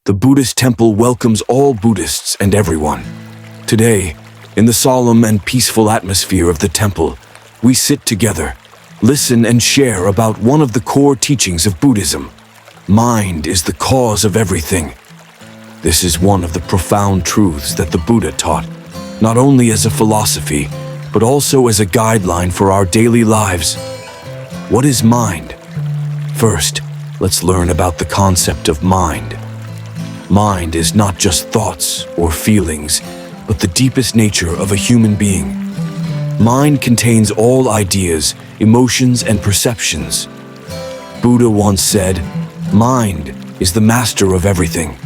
The Buddhist temple welcomes all Buddhists and everyone. Today, in the solemn and peaceful atmosphere of the temple, we sit together, listen and share about one of the core teachings of Buddhism. Mind is the cause of everything. This is one of the profound truths that the Buddha taught, not only as a philosophy, but also as a guideline for our daily lives. What is mind? First, let's learn about the concept of mind. Mind is not just thoughts or feelings, but the deepest nature of a human being. Mind contains all ideas, emotions, and perceptions. Buddha once said, "Mind is the master of everything."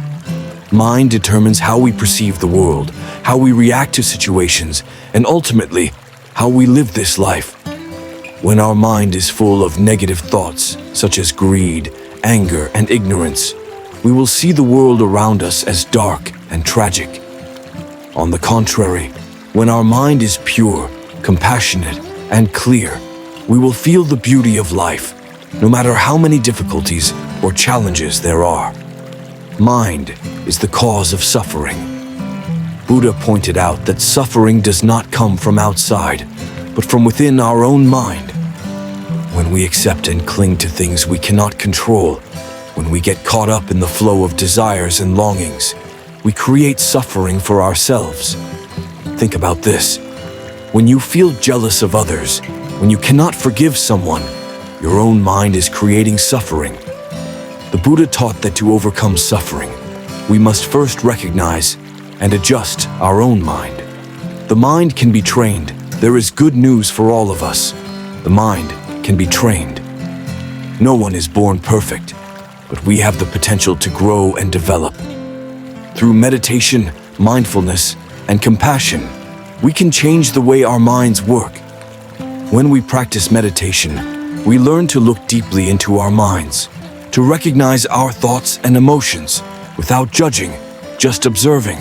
Mind determines how we perceive the world, how we react to situations, and ultimately, how we live this life. When our mind is full of negative thoughts, such as greed, anger, and ignorance, we will see the world around us as dark and tragic. On the contrary, when our mind is pure, compassionate, and clear, we will feel the beauty of life, no matter how many difficulties or challenges there are. Mind is the cause of suffering. Buddha pointed out that suffering does not come from outside, but from within our own mind. When we accept and cling to things we cannot control, when we get caught up in the flow of desires and longings, we create suffering for ourselves. Think about this. When you feel jealous of others, when you cannot forgive someone, your own mind is creating suffering. The Buddha taught that to overcome suffering, we must first recognize and adjust our own mind. The mind can be trained. There is good news for all of us. The mind can be trained. No one is born perfect, but we have the potential to grow and develop. Through meditation, mindfulness, and compassion, we can change the way our minds work. When we practice meditation, we learn to look deeply into our minds, to recognize our thoughts and emotions without judging, just observing.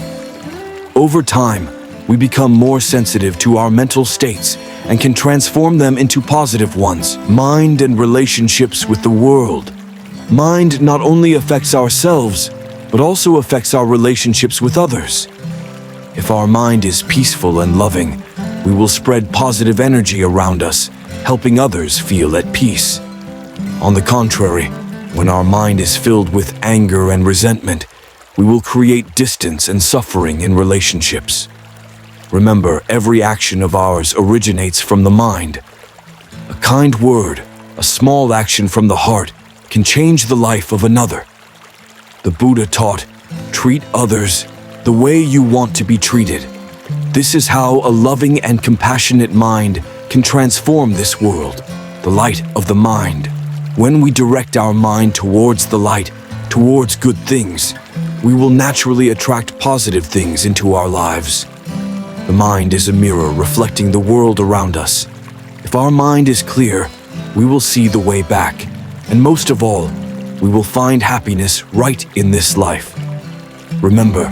Over time, we become more sensitive to our mental states and can transform them into positive ones. Mind and relationships with the world. Mind not only affects ourselves, but also affects our relationships with others. If our mind is peaceful and loving, we will spread positive energy around us, helping others feel at peace. On the contrary, when our mind is filled with anger and resentment, we will create distance and suffering in relationships. Remember, every action of ours originates from the mind. A kind word, a small action from the heart, can change the life of another. The Buddha taught, treat others the way you want to be treated. This is how a loving and compassionate mind can transform this world, the light of the mind. When we direct our mind towards the light, towards good things, we will naturally attract positive things into our lives. The mind is a mirror reflecting the world around us. If our mind is clear, we will see the way back. And most of all, we will find happiness right in this life. Remember,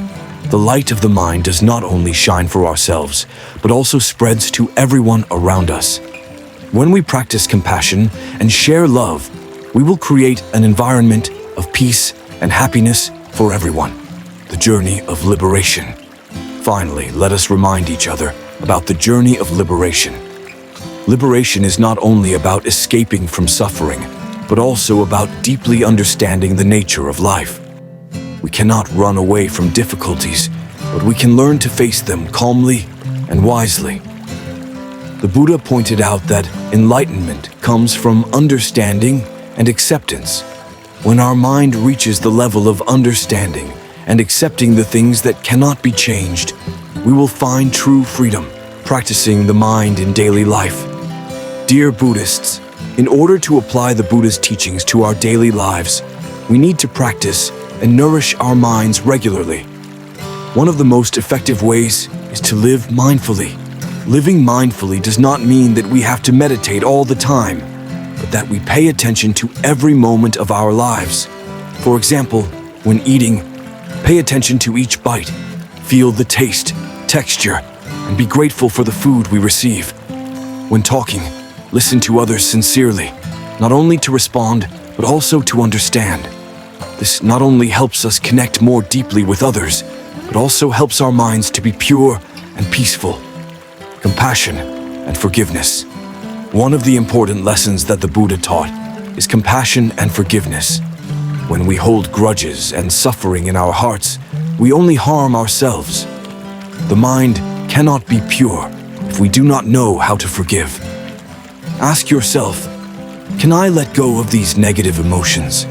the light of the mind does not only shine for ourselves, but also spreads to everyone around us. When we practice compassion and share love, we will create an environment of peace and happiness for everyone. The journey of liberation. Finally, let us remind each other about the journey of liberation. Liberation is not only about escaping from suffering, but also about deeply understanding the nature of life. We cannot run away from difficulties, but we can learn to face them calmly and wisely. The Buddha pointed out that enlightenment comes from understanding and acceptance. When our mind reaches the level of understanding and accepting the things that cannot be changed, we will find true freedom, practicing the mind in daily life. Dear Buddhists, in order to apply the Buddha's teachings to our daily lives, we need to practice and nourish our minds regularly. One of the most effective ways is to live mindfully. Living mindfully does not mean that we have to meditate all the time, but that we pay attention to every moment of our lives. For example, when eating, pay attention to each bite, feel the taste, texture, and be grateful for the food we receive. When talking, listen to others sincerely, not only to respond, but also to understand. This not only helps us connect more deeply with others, but also helps our minds to be pure and peaceful. Compassion and forgiveness. One of the important lessons that the Buddha taught is compassion and forgiveness. When we hold grudges and suffering in our hearts, we only harm ourselves. The mind cannot be pure if we do not know how to forgive. Ask yourself, can I let go of these negative emotions?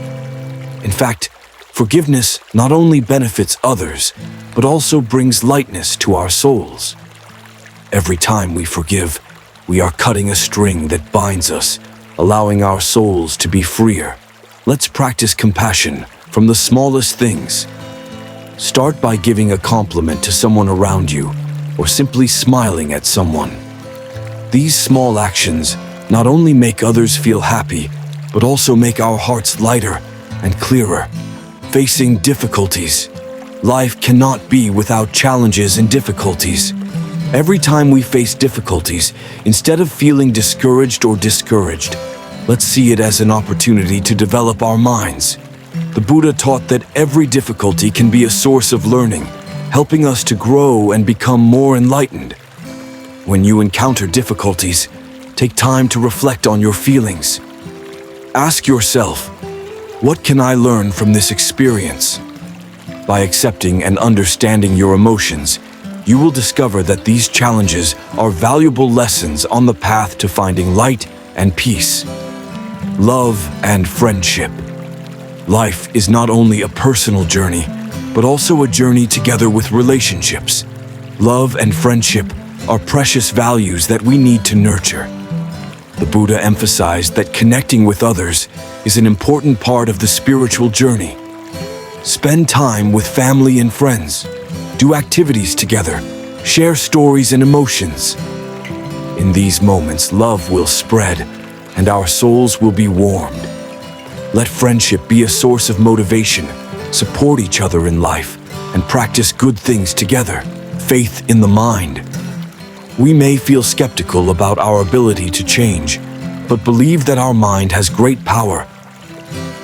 In fact, forgiveness not only benefits others, but also brings lightness to our souls. Every time we forgive, we are cutting a string that binds us, allowing our souls to be freer. Let's practice compassion from the smallest things. Start by giving a compliment to someone around you, or simply smiling at someone. These small actions not only make others feel happy, but also make our hearts lighter and clearer. Facing difficulties. Life cannot be without challenges and difficulties. Every time we face difficulties, instead of feeling discouraged or discouraged, let's see it as an opportunity to develop our minds. The Buddha taught that every difficulty can be a source of learning, helping us to grow and become more enlightened. When you encounter difficulties, take time to reflect on your feelings. Ask yourself, what can I learn from this experience? By accepting and understanding your emotions, you will discover that these challenges are valuable lessons on the path to finding light and peace. Love and friendship. Life is not only a personal journey, but also a journey together with relationships. Love and friendship are precious values that we need to nurture. The Buddha emphasized that connecting with others is an important part of the spiritual journey. Spend time with family and friends. Do activities together. Share stories and emotions. In these moments, love will spread, and our souls will be warmed. Let friendship be a source of motivation. Support each other in life, and practice good things together. Faith in the mind. We may feel skeptical about our ability to change, but believe that our mind has great power.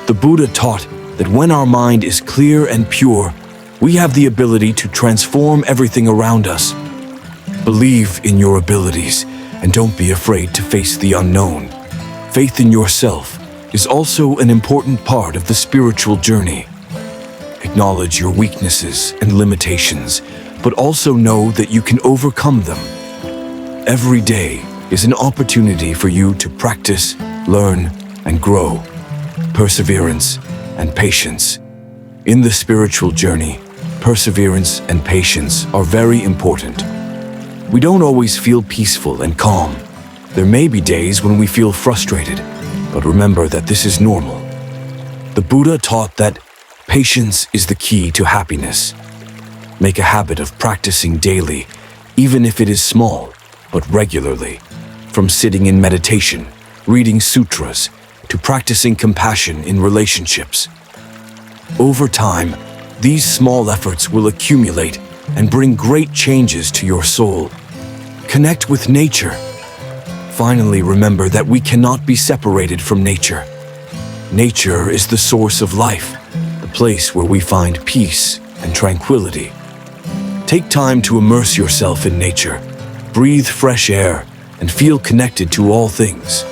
The Buddha taught that when our mind is clear and pure, we have the ability to transform everything around us. Believe in your abilities and don't be afraid to face the unknown. Faith in yourself is also an important part of the spiritual journey. Acknowledge your weaknesses and limitations, but also know that you can overcome them. Every day is an opportunity for you to practice, learn, and grow. Perseverance and patience. In the spiritual journey, perseverance and patience are very important. We don't always feel peaceful and calm. There may be days when we feel frustrated, but remember that this is normal. The Buddha taught that patience is the key to happiness. Make a habit of practicing daily, even if it is small, but regularly. From sitting in meditation, reading sutras, to practicing compassion in relationships. Over time, these small efforts will accumulate and bring great changes to your soul. Connect with nature. Finally, remember that we cannot be separated from nature. Nature is the source of life, the place where we find peace and tranquility. Take time to immerse yourself in nature. Breathe fresh air and feel connected to all things.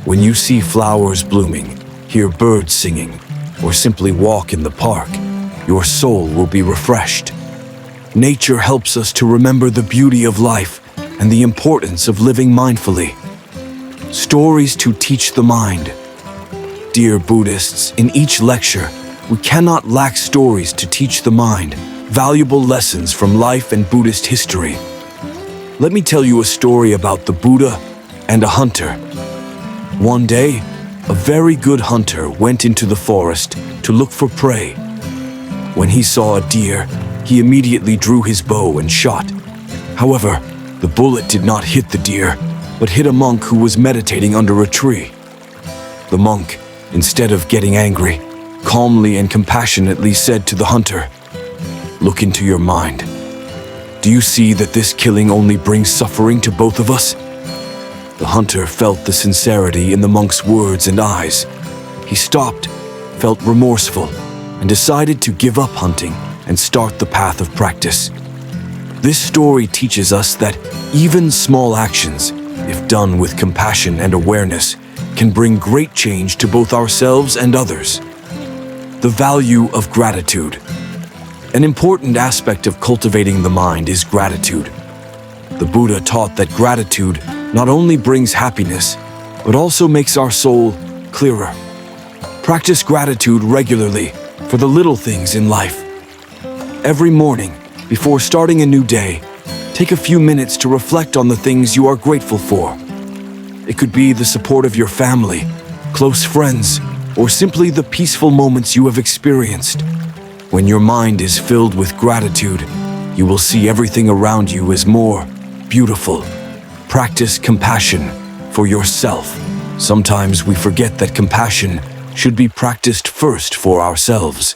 When you see flowers blooming, hear birds singing, or simply walk in the park, your soul will be refreshed. Nature helps us to remember the beauty of life and the importance of living mindfully. Stories to teach the mind. Dear Buddhists, in each lecture, we cannot lack stories to teach the mind, valuable lessons from life and Buddhist history. Let me tell you a story about the Buddha and a hunter. One day, a very good hunter went into the forest to look for prey. When he saw a deer, he immediately drew his bow and shot. However, the bullet did not hit the deer, but hit a monk who was meditating under a tree. The monk, instead of getting angry, calmly and compassionately said to the hunter, "Look into your mind. Do you see that this killing only brings suffering to both of us?" The hunter felt the sincerity in the monk's words and eyes. He stopped, felt remorseful, and decided to give up hunting and start the path of practice. This story teaches us that even small actions, if done with compassion and awareness, can bring great change to both ourselves and others. The value of gratitude. An important aspect of cultivating the mind is gratitude. The Buddha taught that gratitude not only brings happiness, but also makes our soul clearer. Practice gratitude regularly for the little things in life. Every morning, before starting a new day, take a few minutes to reflect on the things you are grateful for. It could be the support of your family, close friends, or simply the peaceful moments you have experienced. When your mind is filled with gratitude, you will see everything around you as more beautiful. Practice compassion for yourself. Sometimes we forget that compassion should be practiced first for ourselves.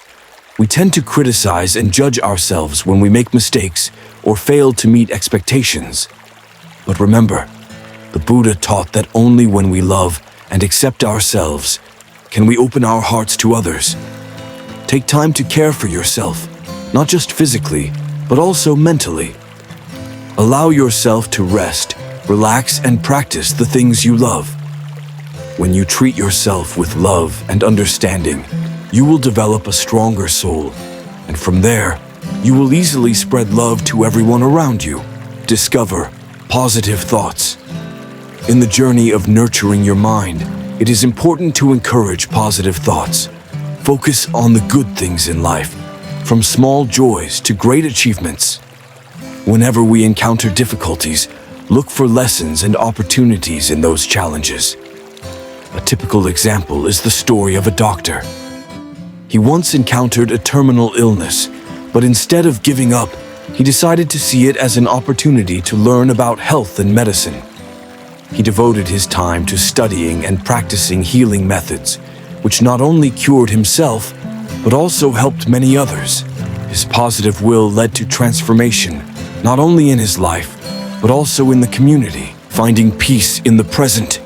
We tend to criticize and judge ourselves when we make mistakes or fail to meet expectations. But remember, the Buddha taught that only when we love and accept ourselves can we open our hearts to others. Take time to care for yourself, not just physically, but also mentally. Allow yourself to rest, relax, and practice the things you love. When you treat yourself with love and understanding, you will develop a stronger soul, and from there, you will easily spread love to everyone around you. Discover positive thoughts. In the journey of nurturing your mind, it is important to encourage positive thoughts. Focus on the good things in life, from small joys to great achievements. Whenever we encounter difficulties, look for lessons and opportunities in those challenges. A typical example is the story of a doctor. He once encountered a terminal illness, but instead of giving up, he decided to see it as an opportunity to learn about health and medicine. He devoted his time to studying and practicing healing methods, which not only cured himself, but also helped many others. His positive will led to transformation, not only in his life, but also in the community, finding peace in the present.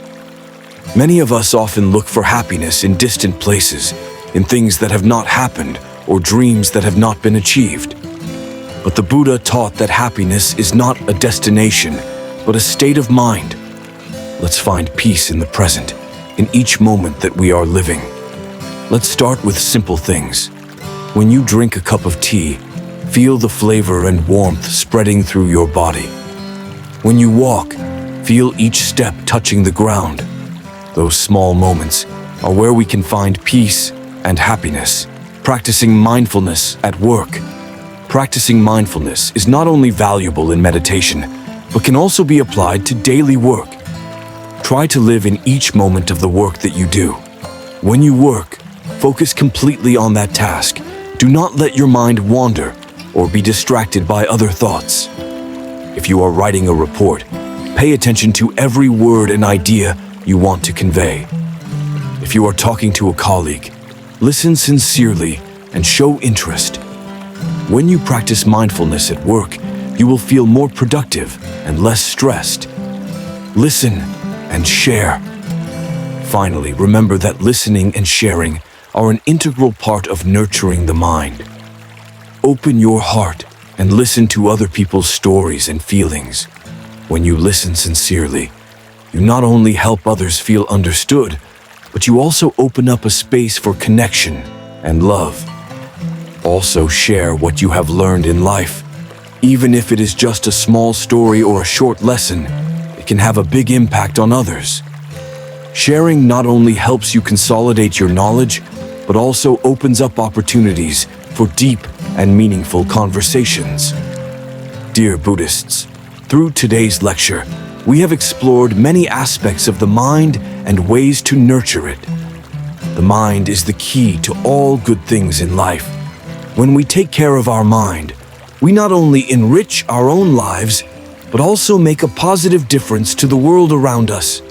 Many of us often look for happiness in distant places, in things that have not happened, or dreams that have not been achieved. But the Buddha taught that happiness is not a destination, but a state of mind. Let's find peace in the present, in each moment that we are living. Let's start with simple things. When you drink a cup of tea, feel the flavor and warmth spreading through your body. When you walk, feel each step touching the ground. Those small moments are where we can find peace and happiness. Practicing mindfulness at work. Practicing mindfulness is not only valuable in meditation, but can also be applied to daily work. Try to live in each moment of the work that you do. When you work, focus completely on that task. Do not let your mind wander or be distracted by other thoughts. If you are writing a report, pay attention to every word and idea you want to convey. If you are talking to a colleague, listen sincerely and show interest. When you practice mindfulness at work, you will feel more productive and less stressed. Listen and share. Finally, remember that listening and sharing are an integral part of nurturing the mind. Open your heart and listen to other people's stories and feelings. When you listen sincerely, you not only help others feel understood, but you also open up a space for connection and love. Also share what you have learned in life. Even if it is just a small story or a short lesson, it can have a big impact on others. Sharing not only helps you consolidate your knowledge, but also opens up opportunities for deep and meaningful conversations. Dear Buddhists, through today's lecture, we have explored many aspects of the mind and ways to nurture it. The mind is the key to all good things in life. When we take care of our mind, we not only enrich our own lives, but also make a positive difference to the world around us.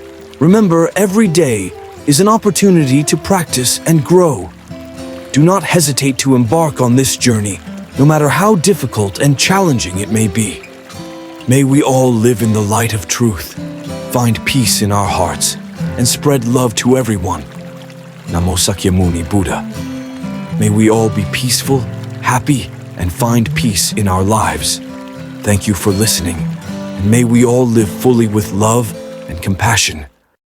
Remember, every day is an opportunity to practice and grow. Do not hesitate to embark on this journey, no matter how difficult and challenging it may be. May we all live in the light of truth, find peace in our hearts, and spread love to everyone. Namo Sakyamuni Buddha. May we all be peaceful, happy, and find peace in our lives. Thank you for listening, and may we all live fully with love and compassion.